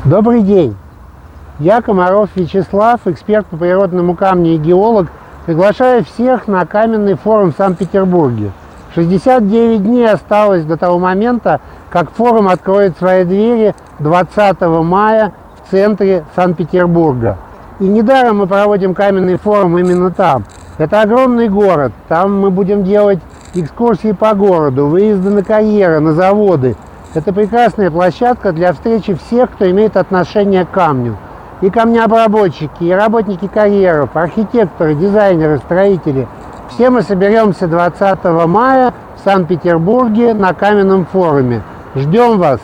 Добрый день! Я Комаров Вячеслав, эксперт по природному камню и геолог. Приглашаю всех на Каменный форум в Санкт-Петербурге. 69 дней осталось до того момента, как форум откроет свои двери 20 мая в центре Санкт-Петербурга. И недаром мы проводим Каменный форум именно там. Это огромный город, там мы будем делать экскурсии по городу, выезды на карьеры, на заводы. Это прекрасная площадка для встречи всех, кто имеет отношение к камню. И камнеобработчики, и работники карьеров, архитекторы, дизайнеры, строители. Все мы соберемся 20 мая в Санкт-Петербурге на Каменном форуме. Ждем вас!